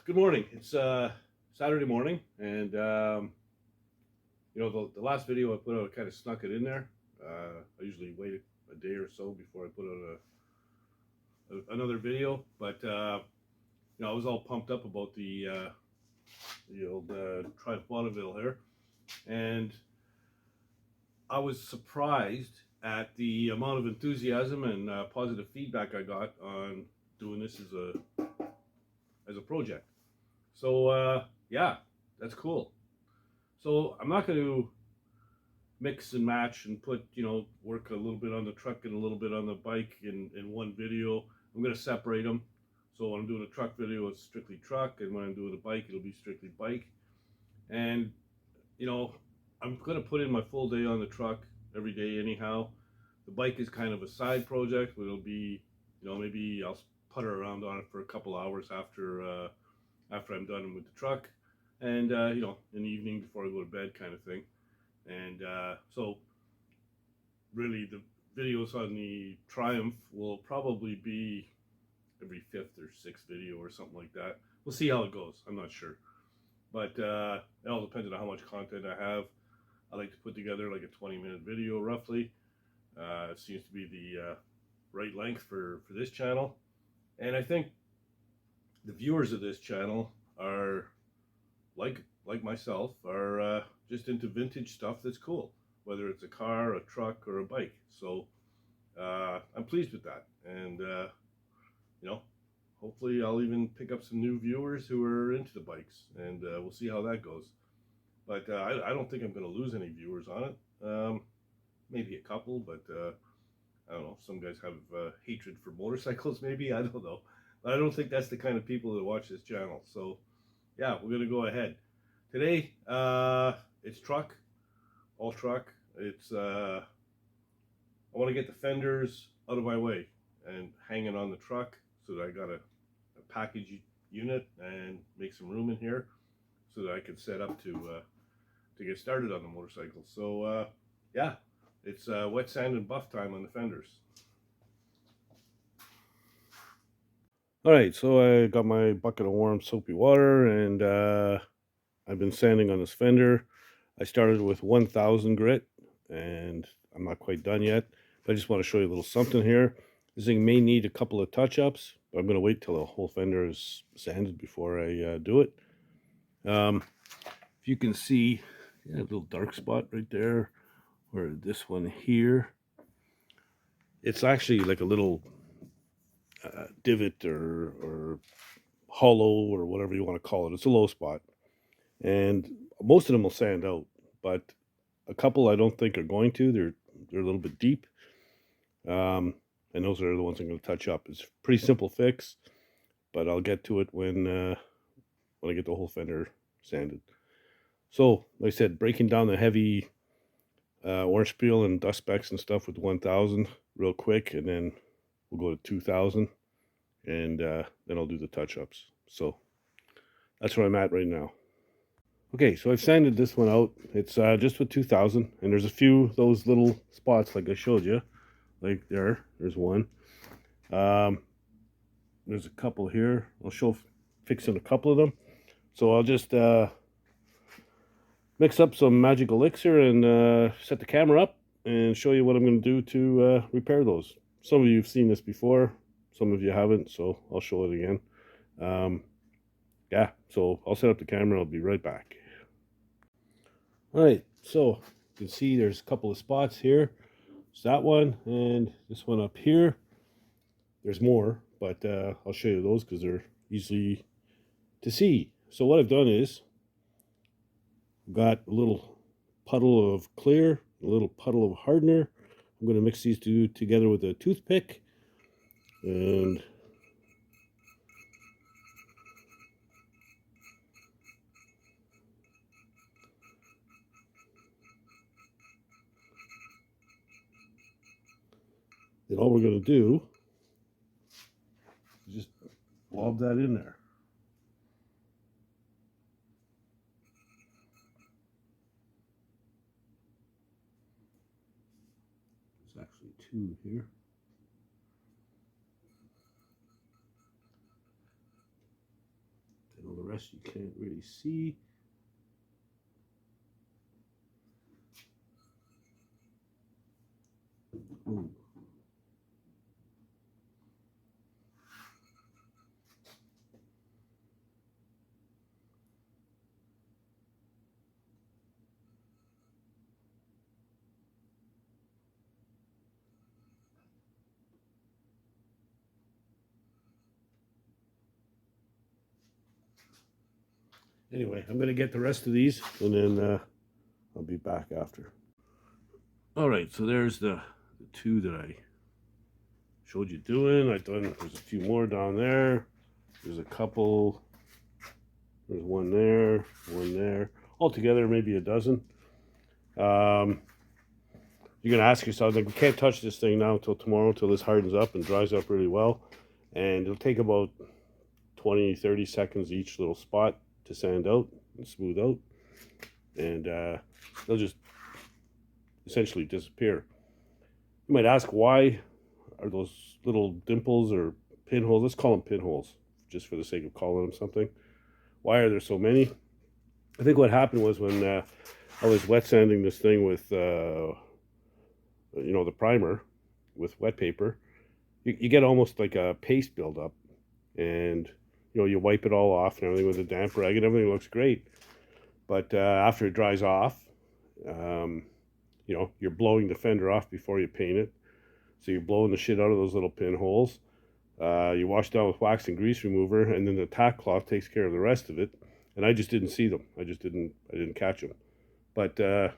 Good morning. It's Saturday morning, and the last video I put out, I kind of snuck it in there. I usually wait a day or so before I put out another video, but I was all pumped up about the old Triumph Bonneville here, and I was surprised at the amount of enthusiasm and positive feedback I got on doing this as a project. So yeah, that's cool. So I'm not going to mix and match and put, work a little bit on the truck and a little bit on the bike in one video. I'm going to separate them. So when I'm doing a truck video, it's strictly truck, and when I'm doing a bike, it'll be strictly bike. And I'm going to put in my full day on the truck every day anyhow. The bike is kind of a side project, but it'll be, maybe I'll putter around on it for a couple hours after I'm done with the truck, and in the evening before I go to bed, kind of thing. And so really the videos on the Triumph will probably be every fifth or sixth video or something like that. We'll see how it goes. I'm not sure, but it all depends on how much content I have. I like to put together like a 20-minute video roughly. It seems to be the right length for this channel, and I think the viewers of this channel are like myself, are just into vintage stuff that's cool, whether it's a car, a truck, or a bike. So I'm pleased with that, and hopefully I'll even pick up some new viewers who are into the bikes, and we'll see how that goes. But I don't think I'm going to lose any viewers on it. Maybe a couple, but I don't know. Some guys have hatred for motorcycles, maybe. I don't know. But I don't think that's the kind of people that watch this channel. So yeah, we're going to go ahead. Today, it's truck, all truck. It's, I want to get the fenders out of my way and hang it on the truck so that I got a package unit and make some room in here so that I can set up to get started on the motorcycle. So yeah, it's wet sand and buff time on the fenders. All right, so I got my bucket of warm soapy water, and I've been sanding on this fender. I started with 1000 grit, and I'm not quite done yet, but I just want to show you a little something here. This thing may need a couple of touch-ups, but I'm going to wait till the whole fender is sanded before I do it. If you can see, a little dark spot right there, or this one here. It's actually like a little divot or hollow or whatever you want to call it. It's a low spot, and most of them will sand out, but a couple I don't think are going to. They're a little bit deep, and those are the ones I'm going to touch up. It's a pretty simple fix, but I'll get to it when I get the whole fender sanded. So like I said, breaking down the heavy orange peel and dust specks and stuff with 1000 real quick, and then we'll go to 2000, and then I'll do the touch-ups. So that's where I'm at right now. Okay, so I've sanded this one out. It's just with 2000, and there's a few those little spots like I showed you, like there's one. There's a couple here. I'll show fixing a couple of them. So I'll just mix up some magic elixir and set the camera up and show you what I'm going to do to repair those. Some of you have seen this before, some of you haven't, so I'll show it again. Yeah, so I'll set up the camera. I'll be right back. All right, so you can see there's a couple of spots here. It's that one and this one up here. There's more, but I'll show you those because they're easy to see. So what I've done is got a little puddle of clear, a little puddle of hardener. I'm going to mix these two together with a toothpick, and then all we're going to do is just lob that in there. There's actually two here. Then all the glass you can't really see. Ooh. Anyway, I'm going to get the rest of these, and then I'll be back after. All right, so there's the two that I showed you doing. I've done, there's a few more down there. There's a couple. There's one there, one there. Altogether, maybe a dozen. You're going to ask yourself, like, we can't touch this thing now until tomorrow, until this hardens up and dries up really well. And it'll take about 20, 30 seconds each little spot to sand out and smooth out, and they'll just essentially disappear. You might ask, why are those little dimples or pinholes, let's call them pinholes just for the sake of calling them something, why are there so many? I think what happened was when I was wet sanding this thing with the primer with wet paper, you get almost like a paste buildup, and you wipe it all off and everything with a damp rag and everything looks great. But after it dries off, you're blowing the fender off before you paint it. So you're blowing the shit out of those little pinholes. You wash down with wax and grease remover, and then the tack cloth takes care of the rest of it. And I just didn't see them. I didn't catch them. But I've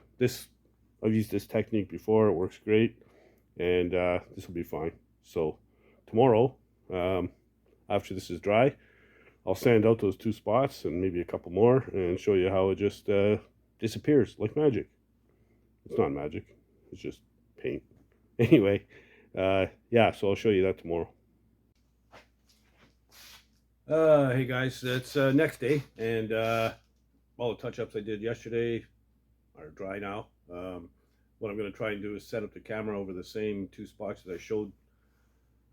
used this technique before. It works great. And this will be fine. So tomorrow, after this is dry, I'll sand out those two spots and maybe a couple more and show you how it just disappears like magic. It's not magic, it's just paint. Anyway, yeah, so I'll show you that tomorrow. Hey guys, it's next day, and all the touch-ups I did yesterday are dry now. What I'm going to try and do is set up the camera over the same two spots that I showed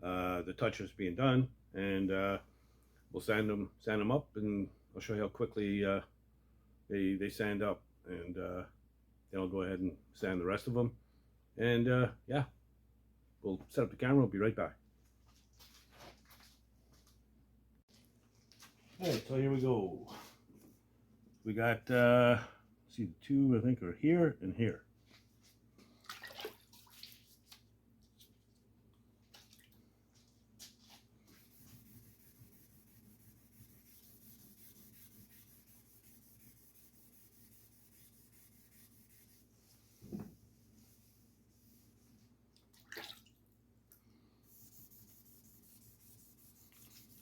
the touch-ups being done, and we'll sand them up, and I'll show you how quickly they sand up, and then I'll go ahead and sand the rest of them, and yeah, we'll set up the camera. I'll be right back. All right, so here we go. We got see, the two I think are here and here.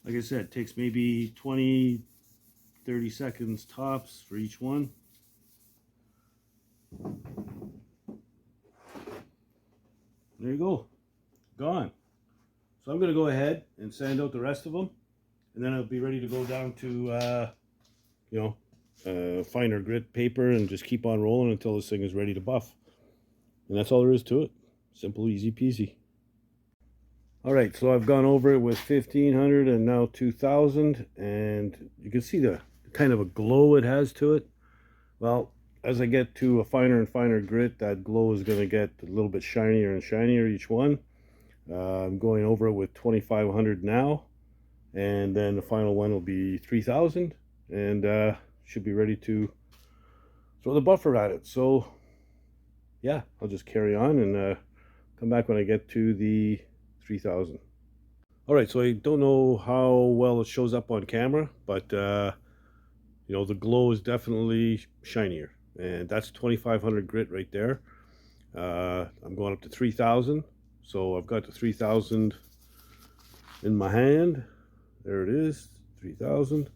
Like I said, it takes maybe 20, 30 seconds tops for each one. There you go, gone. So I'm going to go ahead and sand out the rest of them, and then I'll be ready to go down to, finer grit paper and just keep on rolling until this thing is ready to buff. And that's all there is to it. Simple, easy peasy. All right, so I've gone over it with 1500 and now 2000, and you can see the kind of a glow it has to it. Well, as I get to a finer and finer grit, that glow is going to get a little bit shinier and shinier each one. I'm going over it with 2500 now, and then the final one will be 3000, and should be ready to throw the buffer at it. So yeah, I'll just carry on and come back when I get to the 3000. All right, so I don't know how well it shows up on camera, but the glow is definitely shinier, and that's 2500 grit right there. I'm going up to 3000, so I've got the 3000 in my hand. There it is, 3000.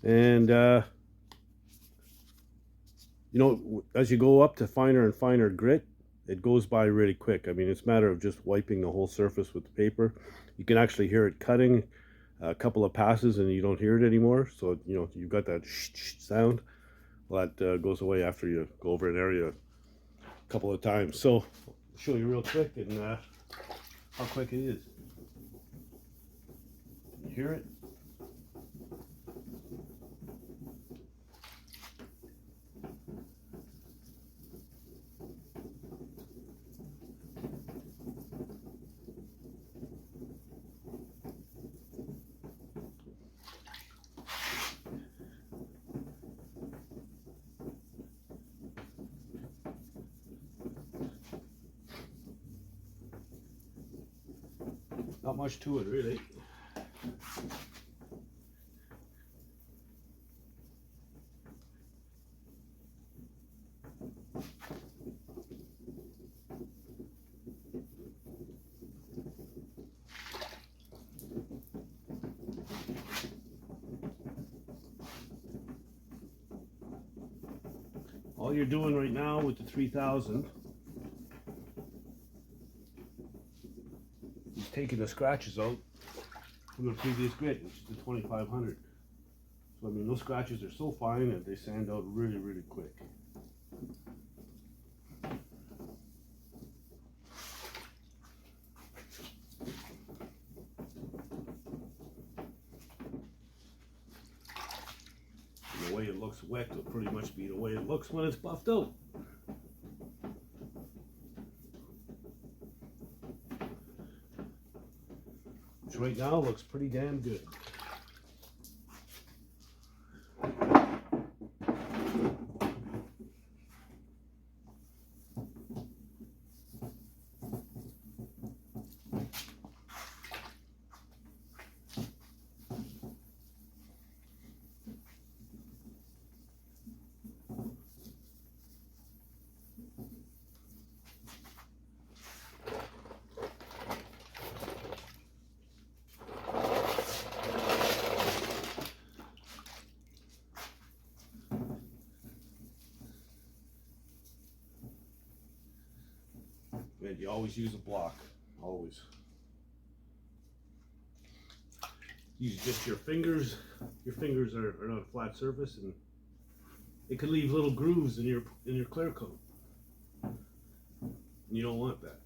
And as you go up to finer and finer grit, it goes by really quick. I mean, it's a matter of just wiping the whole surface with the paper. You can actually hear it cutting a couple of passes and you don't hear it anymore. So, you've got that sound. Well, that goes away after you go over an area a couple of times. So, I'll show you real quick and how quick it is. You hear it? Not much to it, really. All you're doing right now with the 3000 is taking the scratches out from the previous grit, which is the 2500. So I mean, those scratches are so fine that they sand out really, really quick. And the way it looks wet will pretty much be the way it looks when it's buffed out. Which right now looks pretty damn good. And you always use a block, always. Use just your fingers. Your fingers are on a flat surface, and it could leave little grooves in your clear coat. And you don't want that.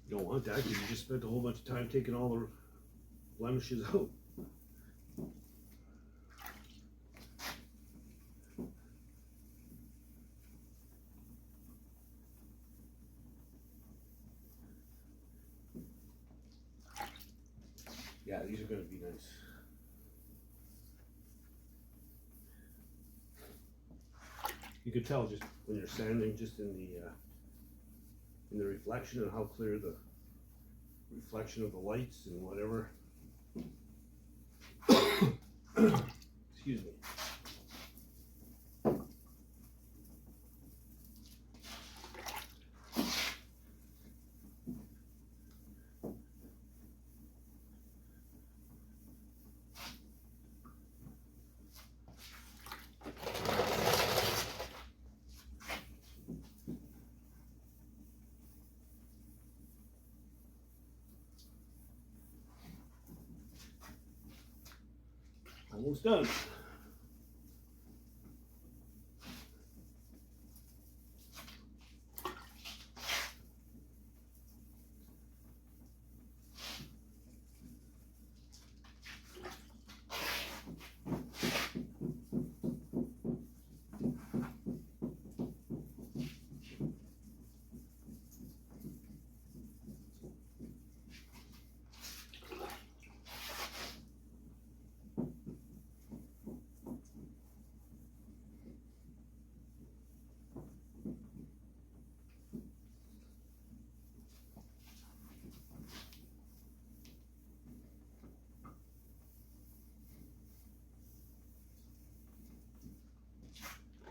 You don't want that because you just spent a whole bunch of time taking all the blemishes out. Yeah, these are going to be nice. You can tell just when you're sanding, just in the reflection and how clear the reflection of the lights and whatever. Excuse me. Almost done.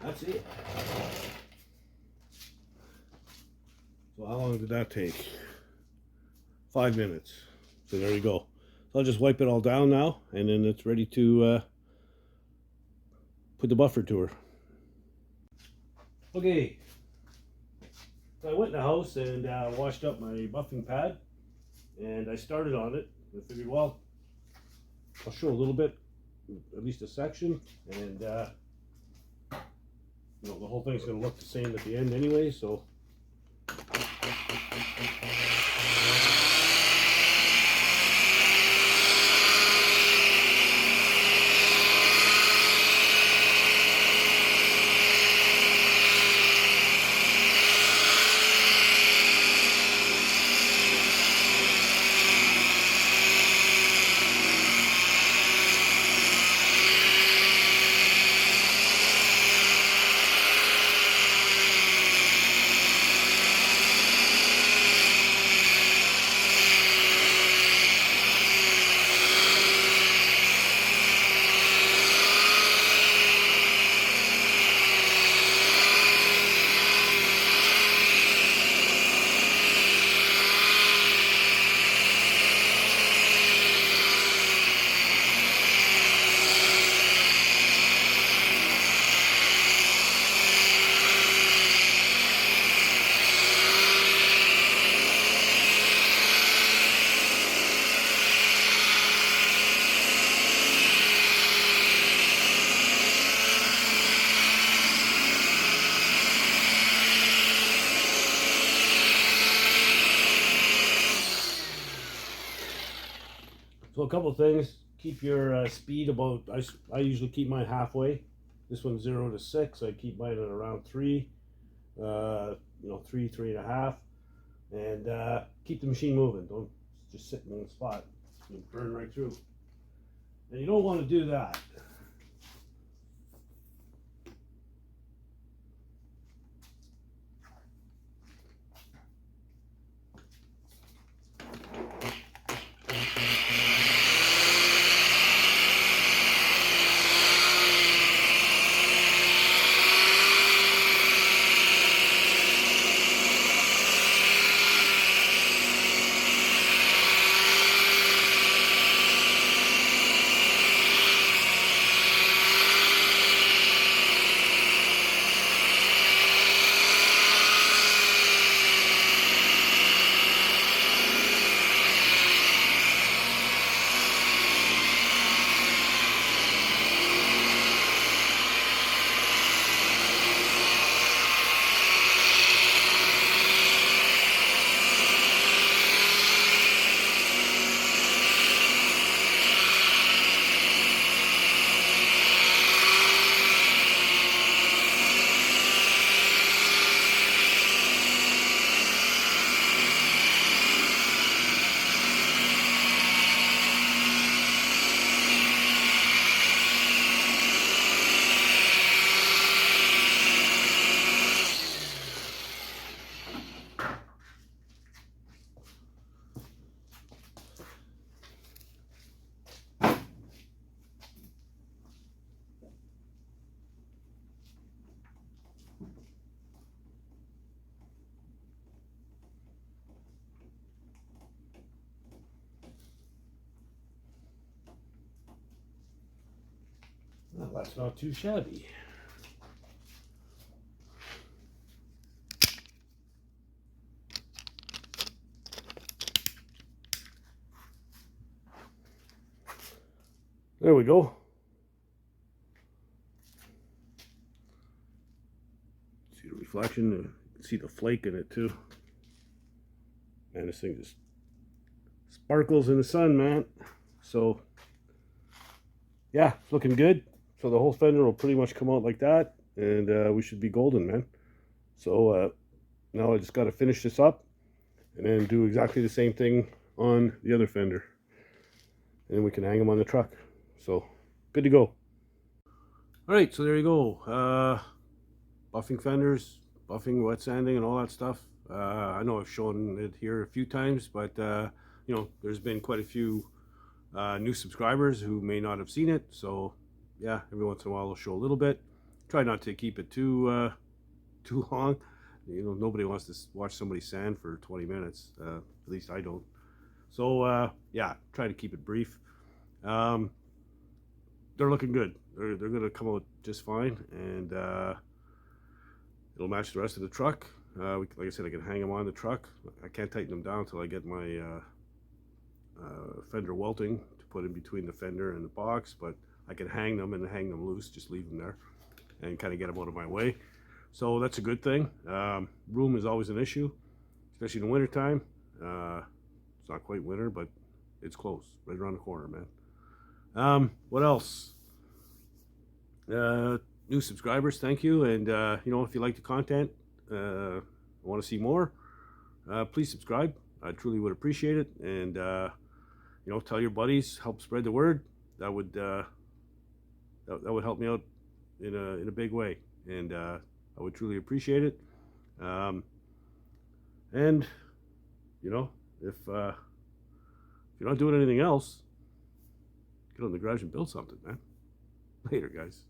That's it. So how long did that take? 5 minutes. So there you go. So I'll just wipe it all down now, and then it's ready to put the buffer to her. Okay. So I went in the house and washed up my buffing pad, and I started on it. I figured, well, I'll show a little bit, at least a section, and you know, the whole thing's going to look the same at the end anyway, so. So a couple of things. Keep your speed about, I usually keep mine halfway. This one's 0 to 6. I keep mine at around 3. You know, 3.5. And keep the machine moving. Don't just sit in one spot. You'll burn right through. And you don't want to do that. Well, that's not too shabby. There we go. See the reflection, you can see the flake in it too. Man, this thing just sparkles in the sun, man. So, yeah, it's looking good. So the whole fender will pretty much come out like that, and we should be golden, man. So now I just got to finish this up and then do exactly the same thing on the other fender. And then we can hang them on the truck. So, good to go. Alright, so there you go. Buffing fenders, buffing, wet sanding, and all that stuff. I know I've shown it here a few times, but you know, there's been quite a few new subscribers who may not have seen it. So, yeah, every once in a while I'll show a little bit. Try not to keep it too long. You know, nobody wants to watch somebody sand for 20 minutes. At least I don't. So, yeah, try to keep it brief. They're looking good. They're going to come out just fine, and it'll match the rest of the truck. Like I said, I can hang them on the truck. I can't tighten them down until I get my fender welting to put in between the fender and the box, but I can hang them and hang them loose, just leave them there and kind of get them out of my way. So that's a good thing. Room is always an issue, especially in the winter time. It's not quite winter, but it's close, right around the corner, man. What else? New subscribers, thank you. And you know, if you like the content, want to see more, please subscribe. I truly would appreciate it. And you know, tell your buddies, help spread the word. That would help me out in a big way, and I would truly appreciate it. And you know, if you're not doing anything else, get on the garage and build something, man. Later, guys.